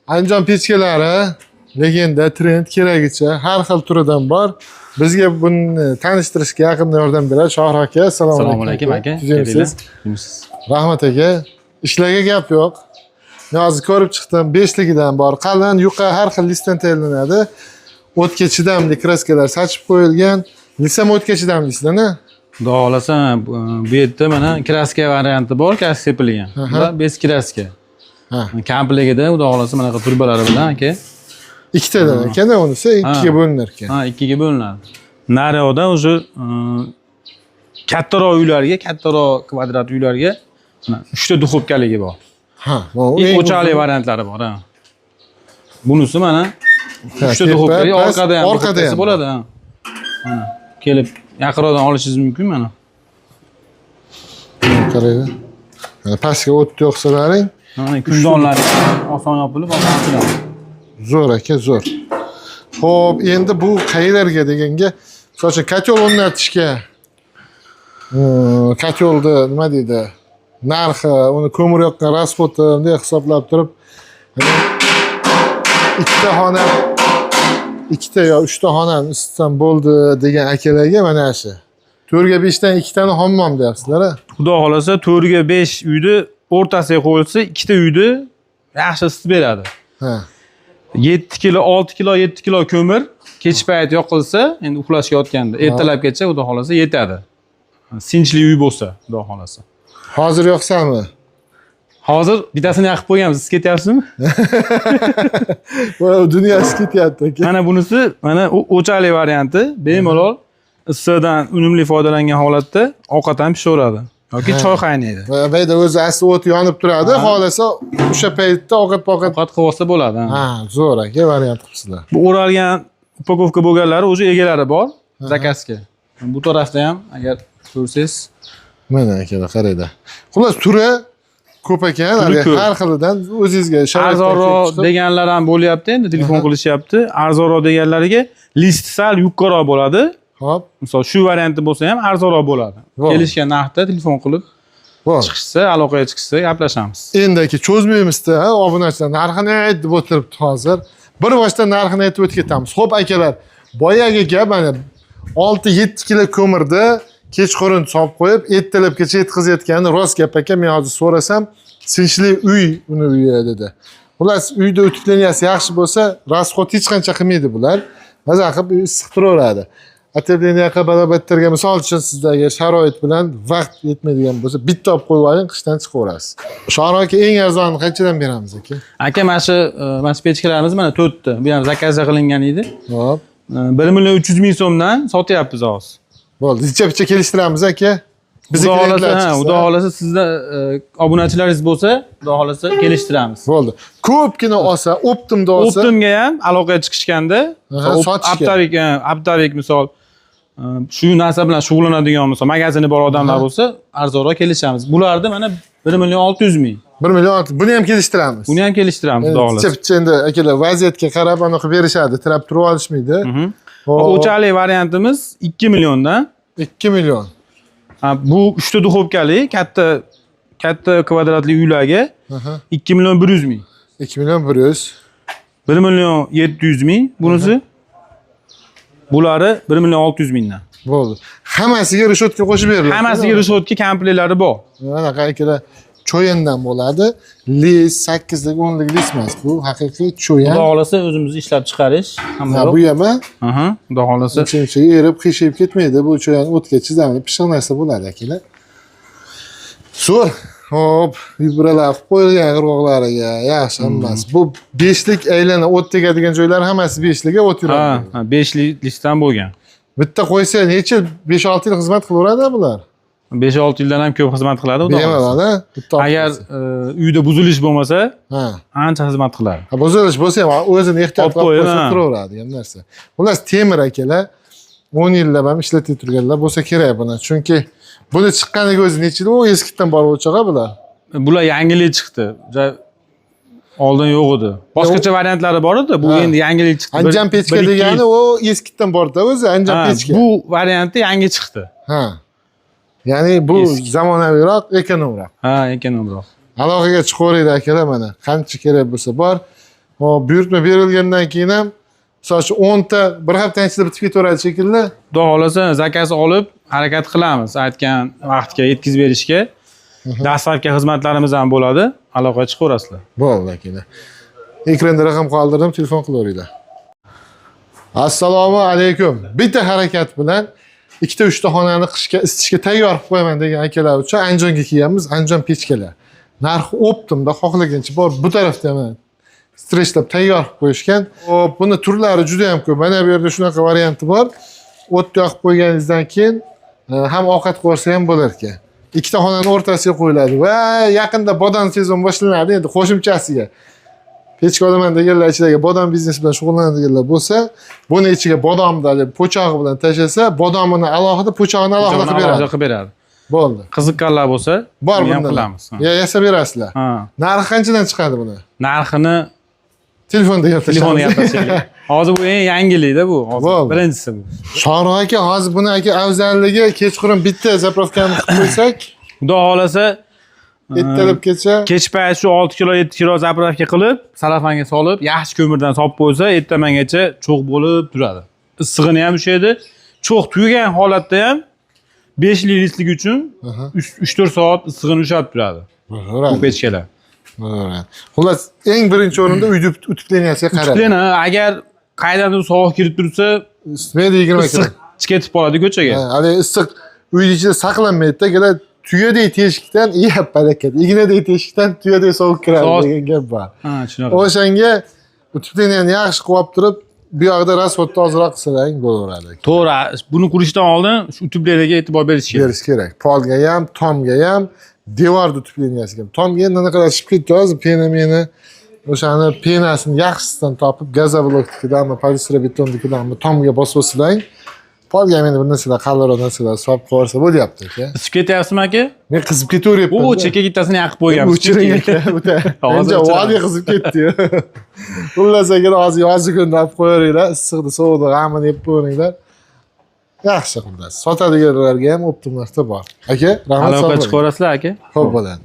Andijon pechkalari legenda, trend, keragicha har xil turidan bor. Bizga buni tanishtirishga yaqinda yordam beradi Shohir aka. Assalomu alaykum aka. Tuzimsiz. Rahmat aka. Ishlarga gap yo'q. Hozir ko'rib chiqdim, 5ligidan bor. Qalin, yuqa har xil listdan tayyorlanadi. O'tga chidamli kraskalar sachib qo'yilgan. Lisam o'tga chidamlisizlar-a? Xudo xolasa bu yerda mana kraska varianti bor, kraska sepilgan. Bular bez kraska. Ha. Komplegida xudo xolasa mana turbalari bilan aka. Ikkitadan ekan-da unisi, ikkiga bo'linar ekan. Ha, ikkiga bo'linadi. Naryoqda o'sha kattaroq uylarga, kattaroq kvadrat uylarga mana 3 ta duxovkaligi bor. Ha, bu o'chali variantlari bor, ha. Bunisi mana 3 ta duxovkali orqada ham bo'ladi, ha. Mana kelib yaqinroqdan olishingiz mumkin mana. Qaraydi. Mana pastga o't yo'qsalaring, mana kundonlar oson yopilib, oson ochiladi. zo'r aka, zo'r. Xo'p, endi bu qayerlarga deganga, masalan, kotel o'rnatishga kotelni nima deydi? Narxi, uni ko'mir yoqqan rasxoti bunday hisoblab turib, ikkita yo 3 ta xonani isitsam bo'ldi degan akalarga mana shu 4 ga 5 dan 2 tani hammom deyapsizlar-a? Xudo xolasa 4 ga 5 uyni o'rtasiga qo'yilsa, 2 ta uyni yaxshi isitib beradi. Ha. 7 kilo, 6 kilo, 7 kilo ko'mir kech payt yoqilsa, endi uxlashga yotganda ertalabgacha xudo xolasa yetadi. Sinchli uy bo'lsa, xudo xolasa. Hozir yoqsami? Hozir bittasini yoqib qo'yganmiz. Siz ketyapsizmi? Voy, dunyosi ketyapti aka. Mana bunisi, mana o'chali varianti, bemalol issiqdan unumli foydalangan holatda ovqat ham pishaveradi yoki choy qaynaydi. Bu yerda o'zi asli o't yonib turadi, xolasa o'sha paytda ovqat qilib olsa bo'ladi. Ha, zo'r aka, variant qilibsizlar. Bu o'ralgan upakovka bo'lganlari o'zi egalari bor, zakazga. Bu tarafda ham agar ko'rsangiz, mana akalar qaraydi. Xullas, turi ko'p ekan, har xilidan o'zingizga arzonroq deganlar ham bo'lyapti, endi telefon qilishyapti. Arzonroq deganlariga list sal yuqoriroq bo'ladi. Hop. Misol shu varianti bo'lsa ham arzonroq bo'ladi. Kelishgan narxda telefon qilib chiqishsa, aloqaga chiqishsa gaplashamiz. Endi aka cho'zmaymiz-da, obunachilar narxini ayt deb o'tiribdi hozir. Bir boshdan narxini aytib o'tib ketamiz. Xo'p akalar, boyagi gap mana 6-7 kilo ko'mirni kechqurun solib qo'yib, ertalabgacha yetkazayotgani rost gap aka. Men hozir so'rasam, sinchli uy uni uyi dedi. Xullas, uyda o'tiklaniyasi yaxshi bo'lsa, rasxot hech qancha qilmaydi bular. Maza qilib issiq turaveradi. Отоплениyaga barobartirga misol uchun sizdagi sharoit bilan vaqt yetmaydigan bo'lsa, bitta olib qo'yib oling, qishdan chiqaverasiz. Shohir aka, eng arzonni qanchadan beramiz aka? Aka, mana shu pechkalarimiz mana 4 ta. Bu ham zakazga qilingan edi. Hop. 1.300.000 so'mdan sotyapmiz hozir. Bo'ldi, zicha-bicha kelishtiramiz aka. Xudo xolasa sizda obunachilaringiz bo'lsa, xudo xolasa kelishtiramiz. Bo'ldi. Ko'pgina olsa, Optimda olsa, Optimga ham aloqaga chiqishganda, Aptavik misol shu narsa bilan shug'ullanadigan misol magazini bor odamlar bo'lsa, arzonroq kelishamiz. Bularni mana 1.600.000. 1.600.000. Buni ham kelishtiramiz. Buni ham kelishtiramiz, xudo xolasa. Zicha-bicha endi akalar vaziyatga qarab aniq qilib berishadi, tirab turib olishmaydi. O'chali variantimiz 2 milliondan. 2 million. Bu 3 ta duxovkali katta kvadratli uylarga 2 million 100 ming. 2 million 100. 1 million 700 ming bunisi. Bulari 1 million 600 mingdan. Bo'ldi. Hammasiga reshotka qo'shib beriladi. Hammasiga reshotka kompletlari bor. Mana qayerlar cho'yandan bo'ladi. Lis 8lik 10lik lis emas. Bu haqiqiy cho'yan. Xudo xolasa o'zimiz ishlab chiqarish hamma yo'q. Bu ham, xudo xolasa. Shuncha erib, qiyshayib ketmaydi. Bu cho'yan o'tga chizamli, pishiq narsa bo'ladi akalar. Zo'r. Hop, vibralar qilib qo'yilgan qirg'oqlariga, yaxshi hammasi. Bu 5lik aylana o't tegadigan joylar hammasi 5liga o't yuradi. Ha, 5lik listdan bo'lgan. Bitta qo'ysa necha 5-6 yil xizmat qilaveradi bular. 5-6 yildan ham ko'p xizmat qiladi, xudo xolasa. Agar uyda buzilish bo'lmasa, ancha xizmat qiladi. Buzilish bo'lsa ham o'zini ehtiyot qilib turaveradi ham narsa. Xullas, temir akalar 10 yillab ham ishlatib turganlar bo'lsa kerak buni. Chunki buni chiqqaniga o'zi necha yil u eskidan bor o'chaqa bular. Bular yangilik chiqdi. Oldin yo'q edi. Boshqacha variantlari bor edi, bu endi yangilik chiqdi. Anjan pechka degani u eskidan bor-da o'zi, anjan pechka. Bu varianti yangi chiqdi. Ha. Ya'ni bu zamonaviyroq, ekonomroq. Ha, ekonomroq. Aloqaga chiqaveraydi akalar mana. Qancha kerak bo'lsa bor. Hop, buyurtma berilgandan keyin ham misol uchun 10 ta bir hafta ichida bitib ketaveradi shekilli. Xudo xolasa zakaz olib harakat qilamiz aytgan vaqtga yetkazib berishga. Dastlabki xizmatlarimiz ham bo'ladi. Aloqaga chiqaverasizlar. Bo'ldi aka. Ekranda raqam qoldirdim, telefon qilaveringlar. Assalomu alaykum. Bitta harakat bilan ikkita 3 ta xonani qishga isitishga tayyor qilib qo'yaman degan akalar uchun Andijonga kelganmiz. Andijon pechkalar. Narxi optimda xohlagancha bor bu tarafda ham streshlab tayyor qilib qo'yishgan. Hop, buni turlari juda ham ko'p. Mana bu yerda shunaqa varianti bor. O't yoqib qo'yganingizdan keyin ham ovqat qo'ysa ham bo'lar ekan. Ikkita xonani o'rtasiga qo'yiladi va yaqinda bodom sezon boshlanadi. Endi qo'shimchasiga pechka olaman deganlar ichidagi bodom biznesi bilan shug'ullanadiganlar bo'lsa, buni ichiga bodomni po'chog'i bilan tashlasa, bodomini alohida, po'chog'ini alohida qilib beradi. Bo'ldi. Qiziqqanlar bo'lsa, bor buni ham qilamiz. Yasab berasizlar. Narxi qanchadan chiqadi buni? Narxini telefonda gaplashamiz. Hozir bu eng yangilikda bu. Hozir birinchisi bu. Shohruh aka, hozir buni aka afzalligi kechqurun bitta zapravkani qilib qo'ysak, xudo xolasa ertalabgacha kech payt shu 6 kilo 7 kilo zapravka qilib, salafanga solib, yaxshi ko'mirdan solib qo'ysa, ertamangacha cho'q bo'lib turadi. Issig'ini ham ushaydi. Cho'q tugagan holatda ham 5 litlik uchun 3-4 soat issig'ini ushlab turadi. Bu pechkalar. Xullas, eng birinchi o'rinda uyda utubleniyasiga qarab. Utubleniya agar qaydandir sovuq kirib tursa, mayda 20 kilo ketib qoladi ko'chaga. Hali issiq uyning ichida saqlanmaydi-da, kelar tuyadek teshikdan barakat. Ignadek teshikdan tuyadek sovuq kiradi degan gap bor. Ha, shunaqa. O'shanga utubleniyani yaxshi qilib turib, bu yoqda rasvodni ozroq qilsang bo'laveradi. To'g'ri, buni qurishdan oldin shu utubleniyaga e'tibor berish kerak. Berish kerak. Polga ham, tomga ham, devorni utubleniyasiga ham. Tomga endi qanaqa qilib ketdi hozir pena-meni o'shani penasini yaxshisidan topib, gazobloknikidanmi, polistirobetonnikidanmi tomga bosib-bosiblang. Polga ham endi bir narsalar, qalliroq narsalar solib qo'ysa bo'lyapti aka. Isib ketyapsizmi aka? Men qizib ketaveryapman. U chekka gittasini yoqib qo'yganmiz. O'chiring aka, o'ta. Ancha vodiy qizib ketdi-yu. Xullas aka, hozir yozgi kunda olib qo'yaveringlar, issiqni, sovuqni g'amini yeb qo'yinglar. Yaxshi xullas. Sotadiganlarga ham optim narsa bor. Aka, rahmat. Aloqa chiqaverasizlar aka. Xo'p bo'ladi.